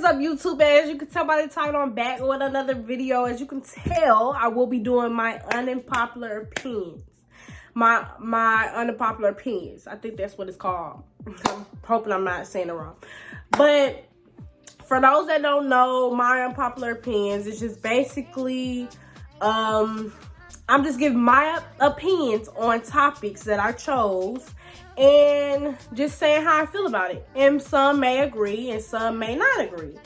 is up, YouTube? As you can tell by the title, I'm back with another video. As you can tell, I will be doing my unpopular opinions. My unpopular opinions. I think that's what it's called. I'm hoping I'm not saying it wrong. But for those that don't know, my unpopular opinions is just basically, I'm just giving my opinions on topics that I chose and just saying how I feel about it. And some may agree and some may not agree.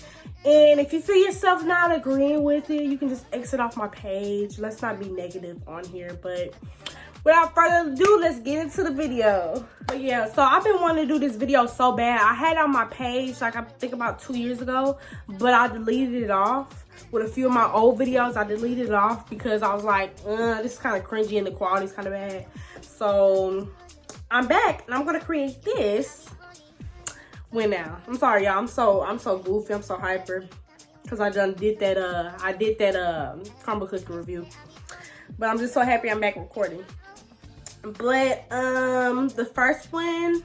And if you feel yourself not agreeing with it, you can just exit off my page. Let's not be negative on here. But without further ado, let's get into the video. But yeah, so I've been wanting to do this video so bad. I had it on my page, like I think about 2 years ago, but I deleted it off. With a few of my old videos, I deleted it off because I was like, this is kind of cringy and the quality's kind of bad. So I'm back and I'm gonna create this. When now? I'm sorry, y'all. I'm so goofy. I'm so hyper because I did that crumble cookie review. But I'm just so happy I'm back recording. But the first one,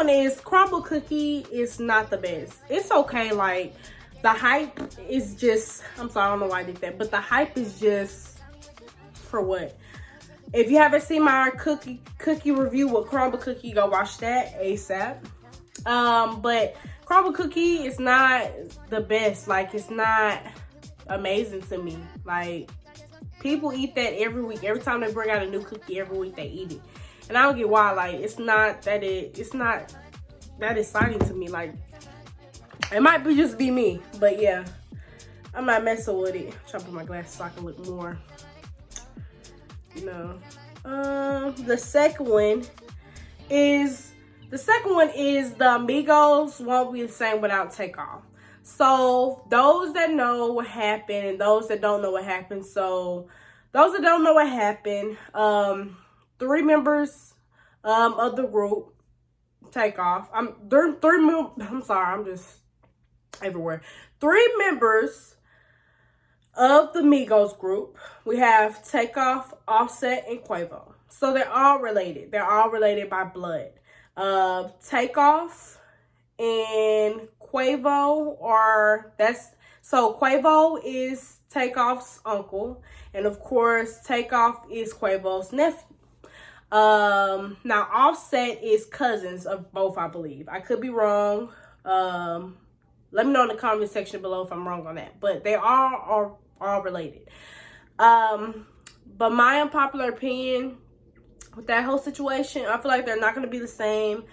is crumble cookie is not the best. It's okay, like the hype is just, I'm sorry, I don't know why I did that, but the hype is just for what? If you haven't seen my cookie review with crumble cookie, go watch that ASAP. But crumble cookie is not the best. Like, it's not amazing to me. Like, people eat that every week. Every time they bring out a new cookie, every week they eat it. And I don't get why. Like, it's not that exciting to me. Like, it might just be me, but yeah, I'm not messing with it. I'm trying to put my glasses so I can look more. No. The second one is the Amigos Won't Be the Same Without Takeoff. So those that know what happened and those that don't know what happened. So those that don't know what happened, 3 members of the group Takeoff. I'm sorry, I'm just everywhere. 3 members of the Migos group. We have Takeoff, Offset, and Quavo. So they're all related. They're all related by blood. Takeoff and Quavo Quavo is Takeoff's uncle, and of course Takeoff is Quavo's nephew. Now Offset is cousins of both, I believe. I could be wrong. Let me know in the comment section below if I'm wrong on that. But they are all related. But my unpopular opinion with that whole situation, I feel like they're not going to be the same.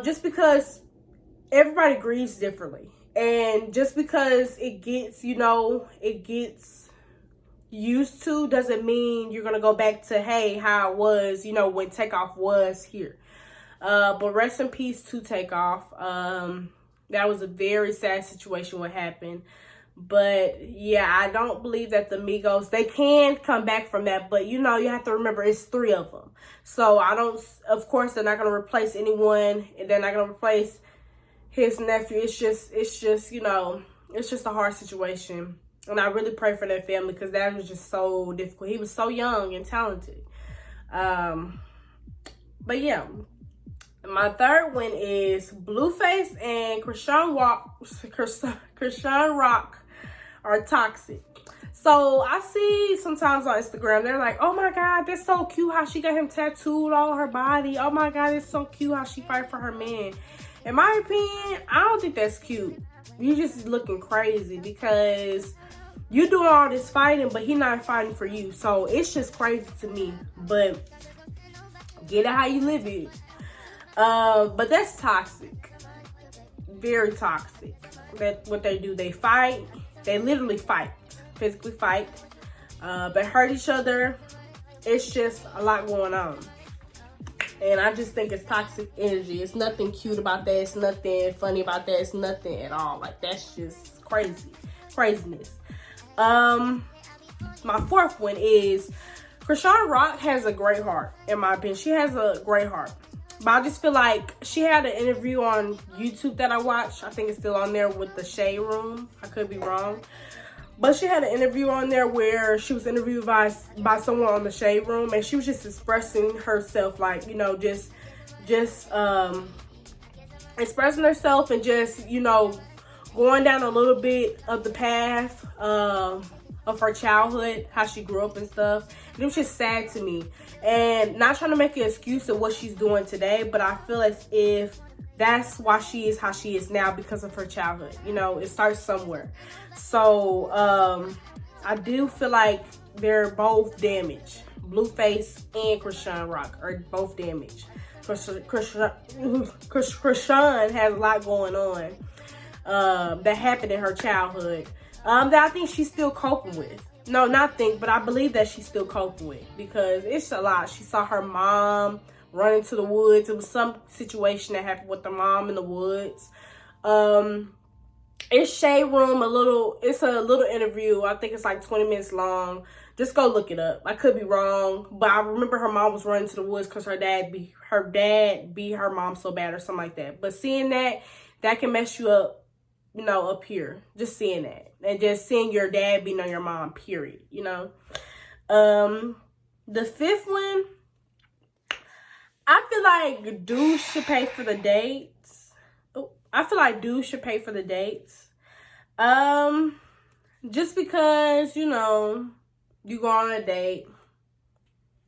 Just because everybody grieves differently. And just because it gets used to doesn't mean you're going to go back to, hey, how it was, when Takeoff was here. But rest in peace to Takeoff. That was a very sad situation what happened. But yeah, I don't believe that the Migos, they can come back from that. But you have to remember it's 3 of them. So of course, they're not going to replace anyone. And they're not going to replace his nephew. It's just, it's just a hard situation. And I really pray for that family because that was just so difficult. He was so young and talented. But yeah. My third one is Blueface and Chrisean Rock are toxic. So I see sometimes on Instagram, they're like, oh my God, that's so cute how she got him tattooed all over her body. Oh my God, it's so cute how she fight for her man. In my opinion, I don't think that's cute. You just looking crazy because you doing all this fighting, but he not fighting for you. So it's just crazy to me. But get it how you live it. But that's toxic. Very toxic. What they do, they fight. They literally fight. Physically fight. But hurt each other. It's just a lot going on. And I just think it's toxic energy. It's nothing cute about that. It's nothing funny about that. It's nothing at all. Like, that's just crazy. Craziness. My fourth one is Chrisean Rock has a great heart, in my opinion. She has a great heart. But I just feel like she had an interview on YouTube that I watched. I think it's still on there with the Shade Room. I could be wrong. But she had an interview on there where she was interviewed by someone on the Shade Room. And she was just expressing herself like, just expressing herself and just, you know, going down a little bit of the path of her childhood, how she grew up and stuff. And it was just sad to me. And not trying to make an excuse of what she's doing today, but I feel as if that's why she is how she is now, because of her childhood. You know, it starts somewhere. So I do feel like they're both damaged. Blueface and Krishan Rock are both damaged. Krishan has a lot going on that happened in her childhood that I think she's still coping with. No, not think, but I believe that she's still coping with, because it's a lot. She saw her mom run into the woods. It was some situation that happened with the mom in the woods. It's Shade Room, it's a little interview. I think it's like 20 minutes long. Just go look it up. I could be wrong, but I remember her mom was running to the woods because her dad beat her mom so bad or something like that. But seeing that can mess you up, you know, up here. Just seeing that. And just seeing your dad beating on your mom, period, you know. The fifth one, I feel like dudes should pay for the dates. Just because, you know, you go on a date.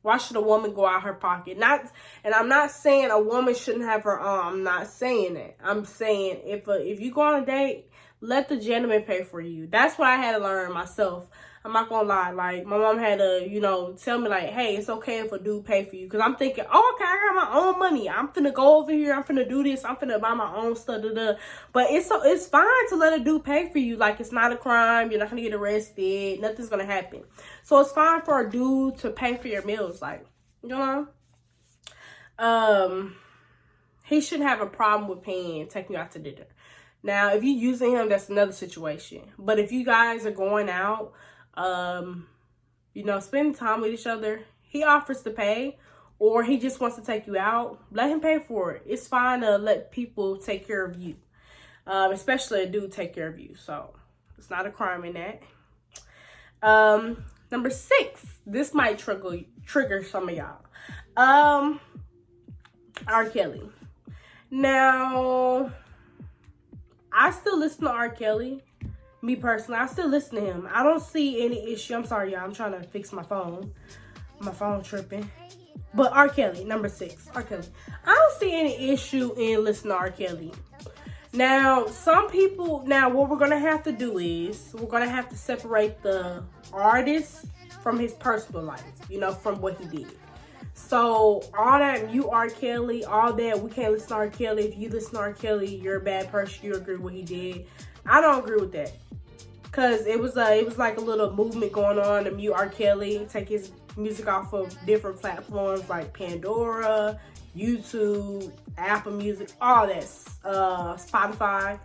Why should a woman go out her pocket? And I'm not saying a woman shouldn't have her own. I'm not saying that. I'm saying if you go on a date, let the gentleman pay for you. That's what I had to learn myself. I'm not gonna lie. Like, my mom had to, you know, tell me like, hey, it's okay if a dude pay for you. Because I'm thinking, oh, okay, I got my own money. I'm finna go over here. I'm finna do this. I'm finna buy my own stuff. But it's fine to let a dude pay for you. Like, it's not a crime. You're not gonna get arrested. Nothing's gonna happen. So it's fine for a dude to pay for your meals. Like, you know? He shouldn't have a problem with taking you out to dinner. Now, if you're using him, that's another situation. But if you guys are going out, you know, spending time with each other, he offers to pay, or he just wants to take you out, let him pay for it. It's fine to let people take care of you, especially a dude take care of you. So it's not a crime in that. Number 6, this might trigger some of y'all. R. Kelly. Now, I still listen to R. Kelly. Me personally, I still listen to him. I don't see any issue. I'm sorry, y'all. I'm trying to fix my phone. My phone tripping. But R. Kelly, number 6. R. Kelly. I don't see any issue in listening to R. Kelly. Now, what we're going to have to do is, we're going to have to separate the artist from his personal life, you know, from what he did. So, all that, you R. Kelly, all that, we can't listen to R. Kelly. If you listen to R. Kelly, you're a bad person. You agree with what he did. I don't agree with that. Because it was like a little movement going on to mute R. Kelly, take his music off of different platforms like Pandora, YouTube, Apple Music, all that, Spotify.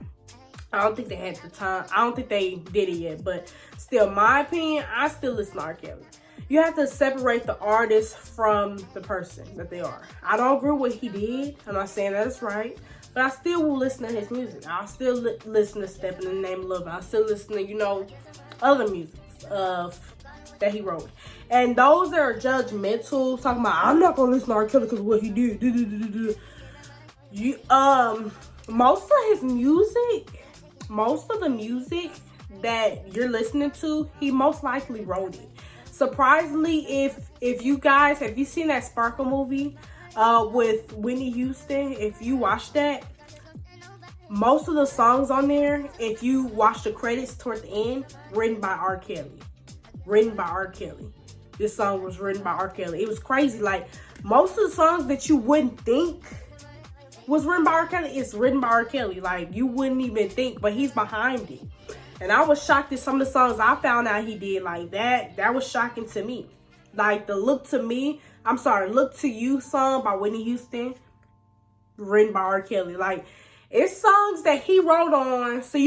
I don't think they had the time. I don't think they did it yet, but still, my opinion, I still listen to R. Kelly. You have to separate the artist from the person that they are. I don't agree with what he did. I'm not saying that's right, but I still will listen to his music. I'll still listen to Step in the Name of Love. I'll still listen to, you know, other music that he wrote. And those that are judgmental, talking about, I'm not going to listen to R. Kelly because of what he did. Most of the music that you're listening to, he most likely wrote it. Surprisingly, if you guys, have you seen that Sparkle movie with Whitney Houston? If you watch that, most of the songs on there, if you watch the credits toward the end, written by R. Kelly. This song was written by R. Kelly. It was crazy. Like, most of the songs that you wouldn't think was written by R. Kelly, it's written by R. Kelly. Like, you wouldn't even think, but he's behind it. And I was shocked at some of the songs I found out he did like that. That was shocking to me. Like the Look to You song by Whitney Houston, written by R. Kelly. Like, it's songs that he wrote on. So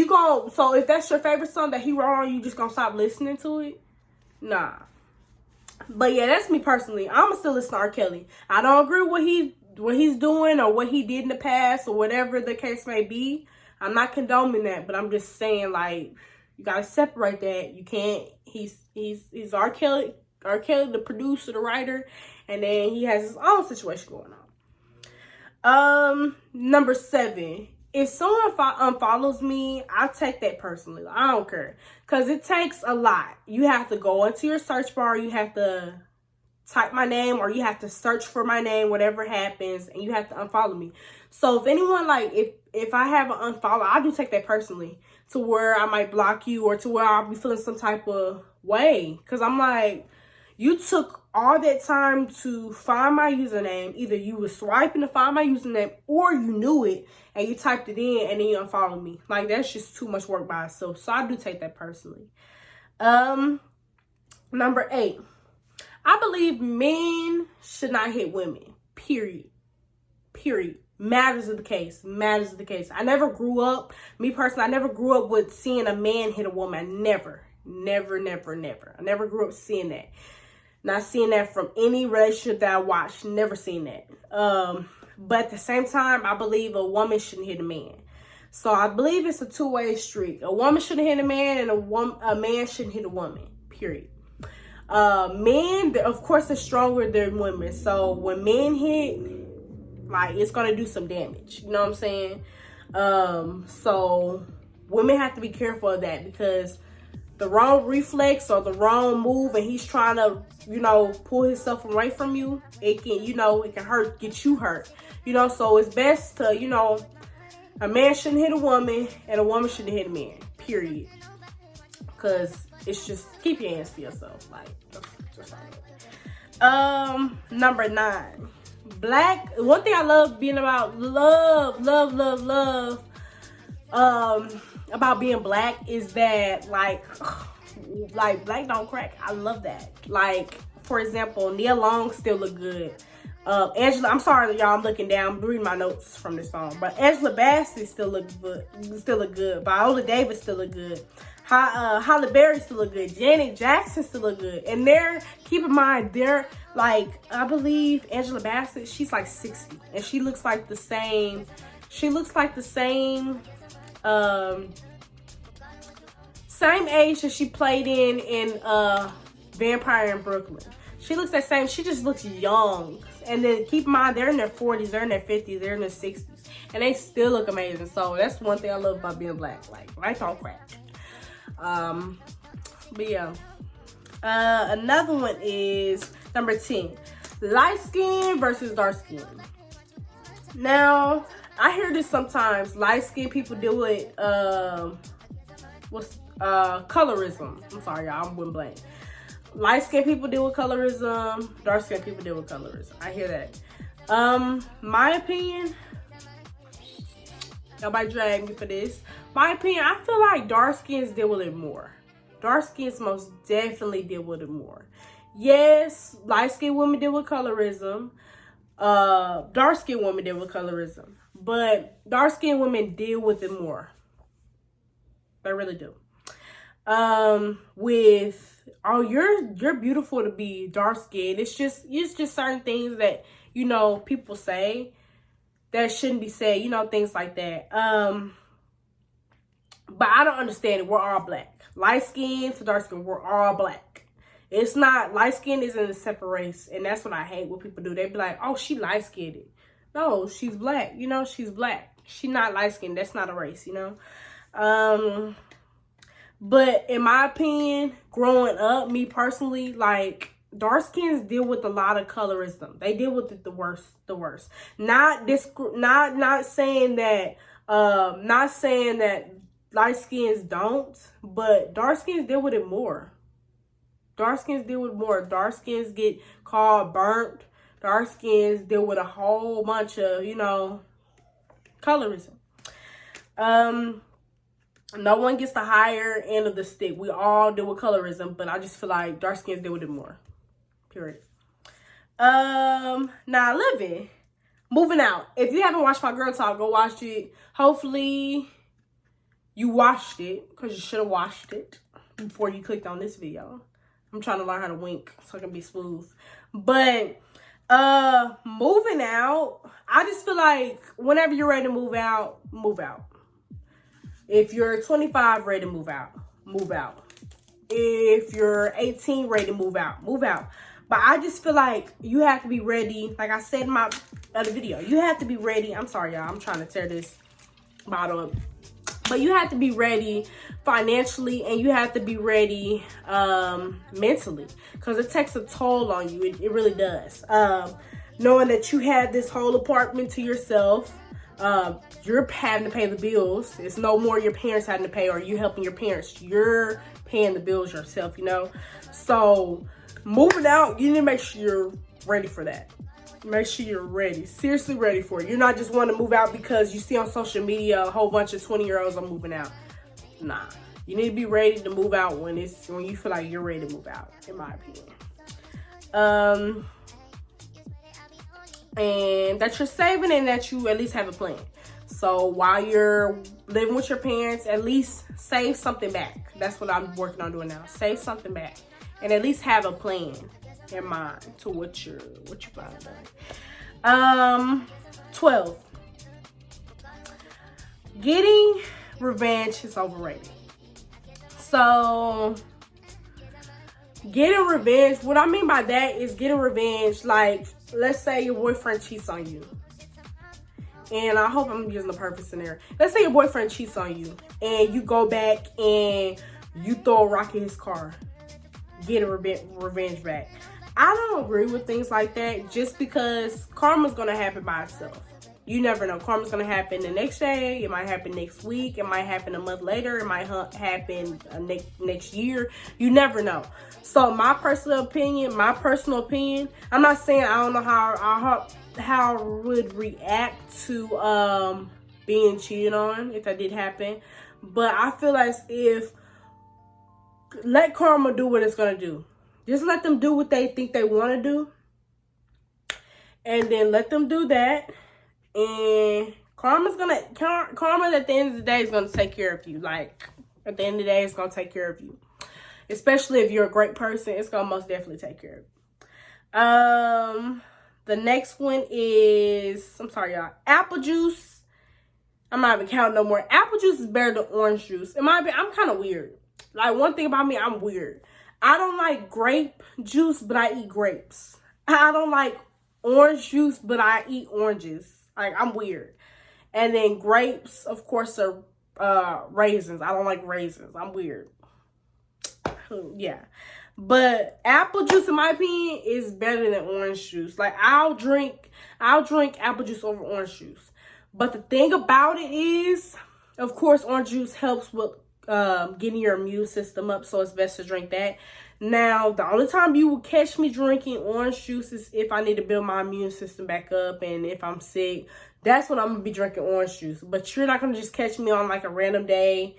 if that's your favorite song that he wrote on, you just gonna stop listening to it? Nah. But yeah, that's me personally. I'ma still listen to R. Kelly. I don't agree with what he's doing or what he did in the past or whatever the case may be. I'm not condoning that, but I'm just saying, like, you gotta separate that. You can't. He's R. Kelly, the producer, the writer, and then he has his own situation going Number 7. If someone unfollows me, I take that personally. I don't care. Because it takes a lot. You have to go into your search bar. You have to type my name, or you have to search for my name, whatever happens, and you have to unfollow me. So if anyone, like, if I have an unfollow, I do take that personally, to where I might block you, or to where I'll be feeling some type of way. Because I'm like, you took all that time to find my username. Either you were swiping to find my username, or you knew it and you typed it in and then you unfollowed me. Like, that's just too much work by itself. So I do take that personally. Number 8. I believe men should not hit women. Period. Matters of the case. I never grew up, me personally, I never grew up with seeing a man hit a woman. Never. I never grew up seeing that. Not seeing that from any relationship that I watched. Never seen that. But at the same time, I believe a woman shouldn't hit a man. So I believe it's a two-way street. A woman shouldn't hit a man, and a man shouldn't hit a woman. Period. Men, of course, are stronger than women. So when men hit, like, it's gonna do some damage. You know what I'm saying? So women have to be careful of that, because the wrong reflex or the wrong move, and he's trying to, pull himself away from you, it can, it can hurt, get you hurt. So it's best to, a man shouldn't hit a woman, and a woman shouldn't hit a man. Period. Because it's just, keep your hands to yourself. Like, just like that. Number 9. Black. One thing I love being about about being black is that, like black don't crack. I love that. Like, for example, Nia Long still look good. Angela, I'm sorry, y'all, I'm looking down. I'm reading my notes from this phone. But Angela Bassett still look good. Viola Davis still look good. Halle Berry still look good. Janet Jackson still look good. And keep in mind, they're like, I believe Angela Bassett, she's like 60. And she looks like the same. Same age that she played in Vampire in Brooklyn. She looks the same. She just looks young. And then keep in mind, they're in their 40s, they're in their 50s, they're in their 60s. And they still look amazing. So that's one thing I love about being black. Like, life don't crack. But yeah. Another one is number 10. Light skin versus dark skin. Now, I hear this sometimes. Light skin people deal with colorism. I'm sorry, y'all, I'm went blank. Light skin people deal with colorism. Dark skin people deal with colorism. I hear that. My opinion, nobody drag me for this. My opinion, I feel like dark skins deal with it more. Dark skins most definitely deal with it more. Yes, light skinned women deal with colorism. Dark skinned women deal with colorism. But dark skinned women deal with it more. They really do. You're beautiful to be dark skinned. It's just certain things that, people say that shouldn't be said, things like that. But I don't understand it. We're all black. Light skin to dark skin, we're all black. It's not, light skin isn't a separate race. And that's what I hate when people do. They be like, oh, she light skinned. No, she's black. She's black. She's not light skinned. That's not a race, But in my opinion, growing up, me personally, like, dark skins deal with a lot of colorism. They deal with it the worst. Not saying that light skins don't, but dark skins deal with it more. Dark skins get called burnt. Dark skins deal with a whole bunch of, colorism. No one gets the higher end of the stick. We all deal with colorism, but I just feel like dark skins deal with it more. Period. Now 11. Moving out. If you haven't watched my girl talk, go watch it. Hopefully you watched it, because you should have watched it before you clicked on this video. I'm trying to learn how to wink so I can be smooth. But moving out, I just feel like whenever you're ready to move out, move out. If you're 25, ready to move out, move out. If you're 18, ready to move out, move out. But I just feel like you have to be ready. Like I said in my other video, you have to be ready. I'm sorry, y'all. I'm trying to tear this bottle up. But you have to be ready financially, and you have to be ready mentally, because it takes a toll on you. It really does. Knowing that you had this whole apartment to yourself, you're having to pay the bills. It's no more your parents having to pay or you helping your parents. You're paying the bills yourself, you know? So moving out, you need to make sure you're ready for that. Make sure you're ready, seriously ready for it. You're not just wanting to move out because you see on social media a whole bunch of 20-year-olds are moving out. Nah, you need to be ready to move out when you feel like you're ready to move out, in my opinion. And that you're saving and that you at least have a plan. So while you're living with your parents, at least save something back. That's what I'm working on doing now. Save something back and at least have a plan in mind to what you're gonna do. 12. Getting revenge is overrated. So getting revenge, what I mean by that is getting revenge, like let's say your boyfriend cheats on you. And I hope I'm using the perfect scenario. Let's say your boyfriend cheats on you and you go back and you throw a rock in his car. Get a revenge back. I don't agree with things like that, just because karma's gonna happen by itself. You never know. Karma's gonna happen the next day. It might happen next week. It might happen a month later. It might happen next year. You never know. So my personal opinion, I'm not saying I don't know how I would react to being cheated on if that did happen, but I feel like let karma do what it's gonna do. Just let them do what they think they want to do, and then let them do that. And karma at the end of the day is gonna take care of you. Like at the end of the day, it's gonna take care of you. Especially if you're a great person, it's gonna most definitely take care of you. The next one is, I'm sorry, y'all, apple juice. I'm not even counting no more. Apple juice is better than orange juice. I'm kind of weird. Like, one thing about me, I'm weird. I don't like grape juice, but I eat grapes. I don't like orange juice, but I eat oranges. Like, I'm weird. And then grapes, of course, are raisins. I don't like raisins. I'm weird. Yeah. But apple juice, in my opinion, is better than orange juice. Like, I'll drink apple juice over orange juice. But the thing about it is, of course, orange juice helps with getting your immune system up, so it's best to drink that. Now, the only time you will catch me drinking orange juice is if I need to build my immune system back up, and if I'm sick, that's when I'm gonna be drinking orange juice. But you're not gonna just catch me on like a random day.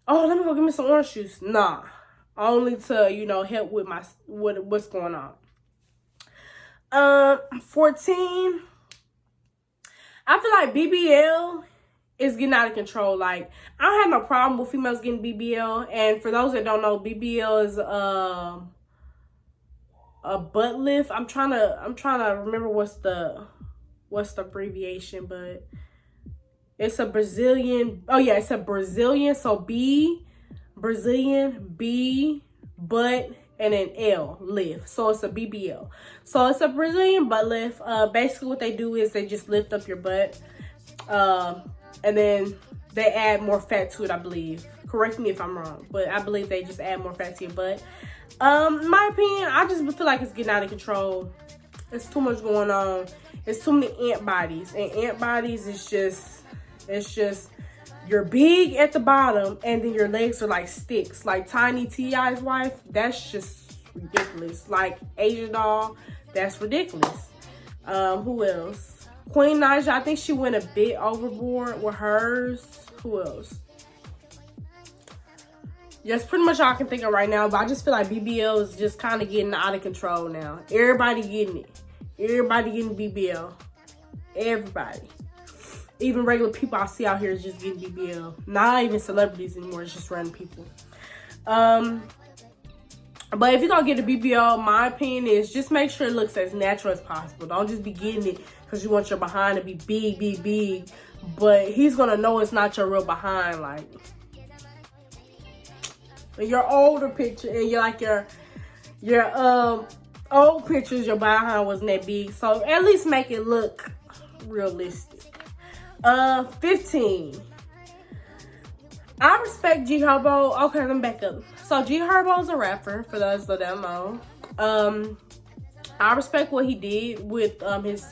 Oh, let me go get me some orange juice. Nah, only to, you know, help with what's going on. 14. I feel like BBL is getting out of control. Like, I don't have no problem with females getting BBL. And for those that don't know, BBL is a butt lift. I'm trying to remember what's the abbreviation, but it's a Brazilian. Oh yeah, it's a Brazilian. So Brazilian, B, butt, and then L, lift. So it's a BBL. So it's a Brazilian butt lift. Basically what they do is they just lift up your butt. And then they add more fat to it, I believe. Correct me if I'm wrong, but I believe they just add more fat to your butt. In my opinion, I just feel like it's getting out of control. There's too much going on. It's too many ant bodies. And ant bodies is just, you're big at the bottom and then your legs are like sticks. Like Tiny T.I.'s wife, that's just ridiculous. Like Asia Doll, that's ridiculous. Who else? Queen Naija, I think she went a bit overboard with hers. Who else? That's pretty much all I can think of right now. But I just feel like BBL is just kind of getting out of control now. Everybody getting it. Everybody getting BBL. Everybody. Even regular people I see out here is just getting BBL. Not even celebrities anymore. It's just random people. But if you're going to get a BBL, my opinion is just make sure it looks as natural as possible. Don't just be getting it because you want your behind to be big. But he's going to know it's not your real behind. Like, your older picture and you're like your old pictures, your behind wasn't that big. So at least make it look realistic. 15. I respect G Herbo. Okay, let me back up. So G Herbo's a rapper, for those that don't know. I respect what he did with his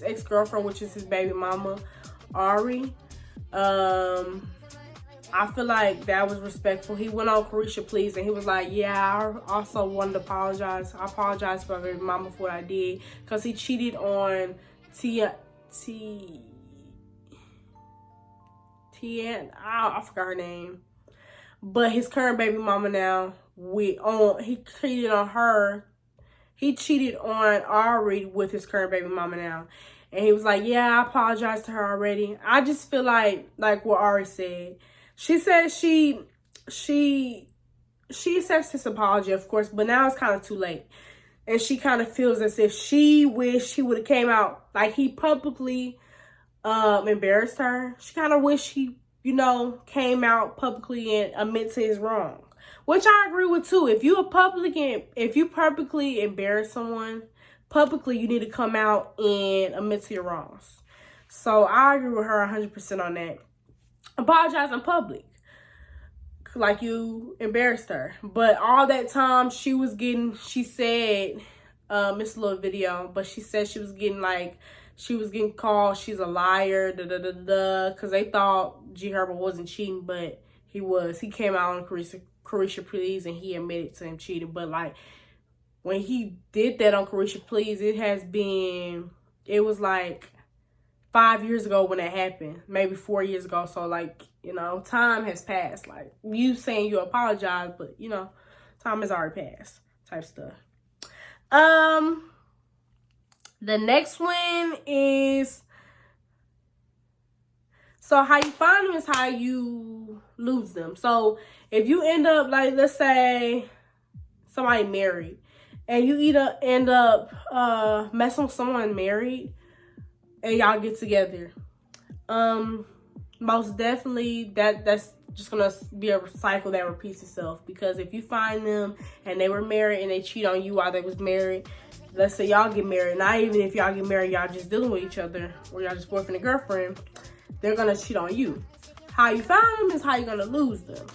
ex-girlfriend, which is his baby mama, Ari. I feel like that was respectful. He went on Carisha Please and he was like, yeah, I also wanted to apologize. I apologize for my baby mama for what I did. Because he cheated on I forgot her name. But his current baby mama now, he cheated on her. He cheated on Ari with his current baby mama now. And he was like, yeah, I apologized to her already. I just feel like what Ari said. She said she accepts his apology, of course, but now it's kind of too late. And she kind of feels as if she wished he would have came out, like he publicly embarrassed her. She kind of wished he, came out publicly and admit to his wrong. Which I agree with too. If you publicly embarrass someone, publicly you need to come out and admit to your wrongs. So I agree with her 100% on that. Apologize in public. Like you embarrassed her. But all that time she said, it's a little video, but she said she was getting called, she's a liar, because they thought G Herbo wasn't cheating, but he was. He came out on Carisha Please and he admitted to him cheating. But like when he did that on Carisha Please, it was like 5 years ago when it happened, maybe 4 years ago. So like, time has passed. Like you saying you apologize, but time has already passed type stuff. The next one is, so how you find them is how you lose them. So if you end up, like, let's say somebody married and you either end up messing with someone married and y'all get together, most definitely that's just gonna be a cycle that repeats itself. Because if you find them and they were married and they cheat on you while they was married, let's say y'all get married, not even if y'all get married, y'all just dealing with each other, or y'all just boyfriend and girlfriend, they're gonna cheat on you. How you find them is how you're gonna lose them.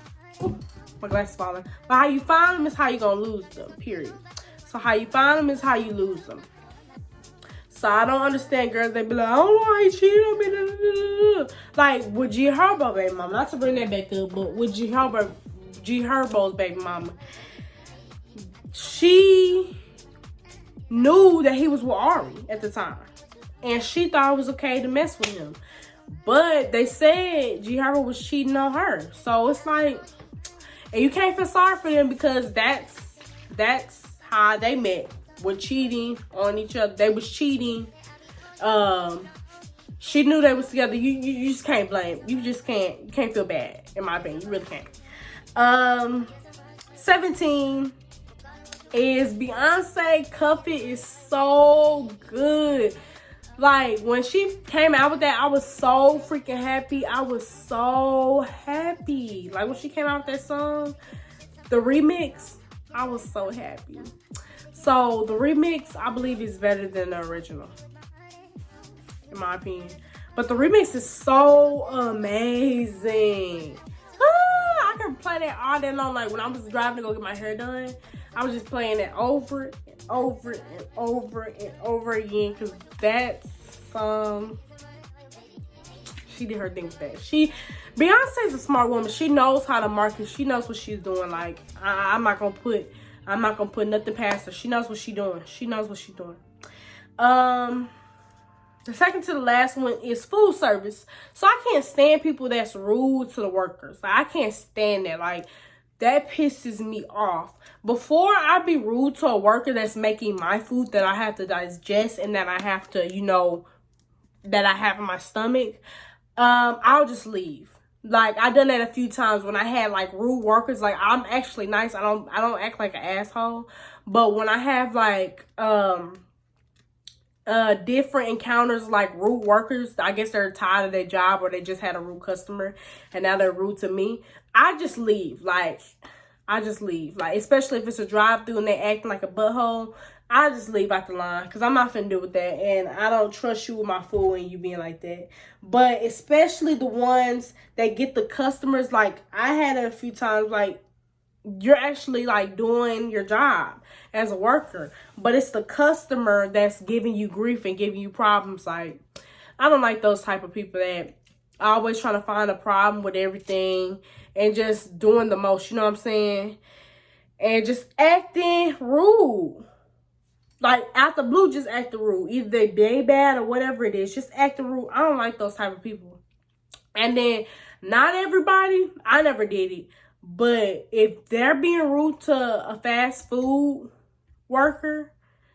Ooh, my glass is falling. But how you find them is how you're gonna lose them, period. So how you find them is how you lose them. So I don't understand girls, they be like, I don't know how he cheated on me. Like with G Herbo baby mama, not to bring that back up, but with G Herbo's baby mama, she knew that he was with Ari at the time. And she thought it was okay to mess with him. But they said G Herbo was cheating on her. So it's like, and you can't feel sorry for them because that's how they met. With cheating on each other. They was cheating. She knew they was together. You just can't blame. You can't feel bad, in my opinion. You really can't. 17 is Beyonce Cuff It is so good. Like when she came out with that, I was so freaking happy. I was so happy. Like when she came out with that song, the remix, I was so happy. So the remix, I believe, is better than the original, in my opinion. But the remix is so amazing. I can play that all day long. Like when I was driving to go get my hair done, I was just playing it over and over and over and over again. Because that's she did her thing with that. Beyonce's a smart woman. She knows how to market. She knows what she's doing. Like I'm not gonna put nothing past her. She knows what she's doing. She knows what she's doing. The second to the last one is food service. So I can't stand people that's rude to the workers. Like, I can't stand that. Like, that pisses me off. Before I be rude to a worker that's making my food that I have to digest and that I have to, that I have in my stomach, I'll just leave. Like, I done that a few times when I had like rude workers. Like, I'm actually nice. I don't act like an asshole. But when I have like different encounters, like rude workers, I guess they're tired of their job or they just had a rude customer and now they're rude to me, I just leave. Like, I just leave. Like, especially if it's a drive-through and they acting like a butthole, I just leave out the line because I'm not finna deal with that. And I don't trust you with my food and you being like that. But especially the ones that get the customers, like, I had it a few times, like, you're actually, like, doing your job as a worker. But it's the customer that's giving you grief and giving you problems. Like, I don't like those type of people that always trying to find a problem with everything and just doing the most, you know what I'm saying? And just acting rude. Like, out the blue, just acting rude. Either they bad or whatever it is, just acting rude. I don't like those type of people. And then, not everybody, I never did it. But if they're being rude to a fast food worker,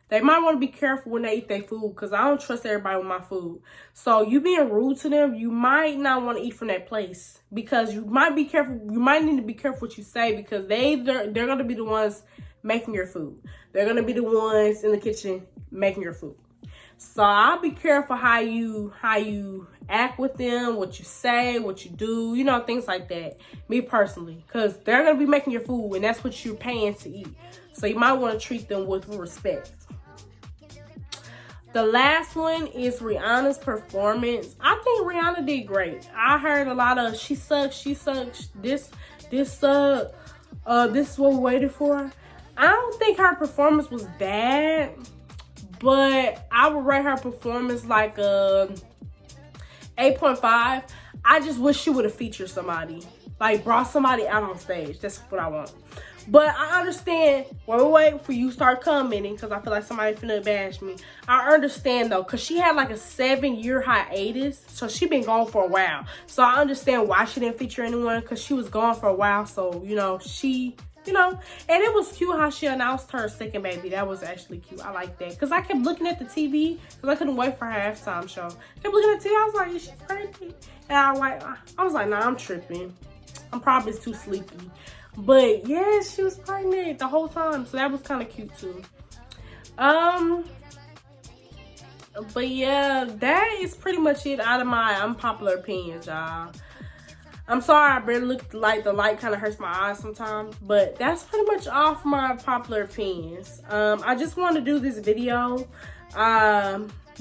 they might want to be careful when they eat their food, because I don't trust everybody with my food. So you being rude to them, you might not want to eat from that place, because you might be careful. You might need to be careful what you say, because they're going to be the ones making your food. They're going to be the ones in the kitchen making your food. So I'll be careful how you act with them, what you say, what you do, you know, things like that. Me personally, because they're going to be making your food and that's what you're paying to eat. So you might want to treat them with respect. The last one is Rihanna's performance. I think Rihanna did great. I heard a lot of she sucks, this sucks, this is what we waited for. I don't think her performance was bad, but I would rate her performance like a 8.5. I just wish she would have featured somebody, like brought somebody out on stage. That's what I want. But I understand, while we're waiting for you to start commenting, because I feel like somebody finna bash me. I understand though, because she had like a 7-year hiatus, so she been gone for a while. So I understand why she didn't feature anyone, because she was gone for a while. So, you know, and it was cute how she announced her second baby. That was actually cute. I like that. Because I kept looking at the TV, because I couldn't wait for her halftime show. I kept looking at the TV, I was like, is she pregnant? And I was like, nah, I'm tripping. I'm probably too sleepy. But yeah, she was pregnant the whole time. So that was kind of cute too. But yeah, that is pretty much it out of my unpopular opinions, y'all. I'm sorry, I barely look like the light kind of hurts my eyes sometimes, but that's pretty much all for my popular opinions. I just want to do this video,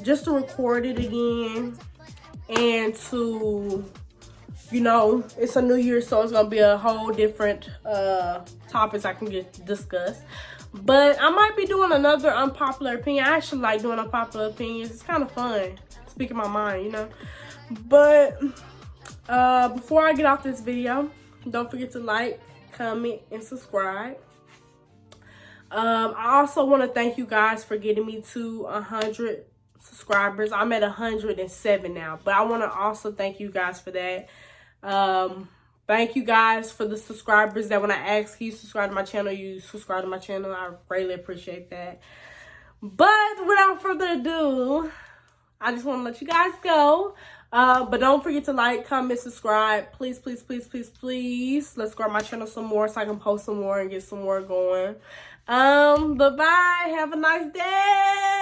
just to record it again, and to, you know, it's a new year, so it's gonna be a whole different topics I can discuss. But I might be doing another unpopular opinion. I actually like doing unpopular opinions. It's kind of fun, speaking my mind, you know. But before I get off this video, don't forget to like, comment, and subscribe. I also want to thank you guys for getting me to 100 subscribers. I'm at 107 now, but I want to also thank you guys for that. Thank you guys for the subscribers that when I ask you subscribe to my channel, you subscribe to my channel. I greatly appreciate that. But without further ado, I just want to let you guys go. But don't forget to like, comment, subscribe. Please, please, please, please, please. Let's grow my channel some more so I can post some more and get some more going. Bye-bye. Have a nice day.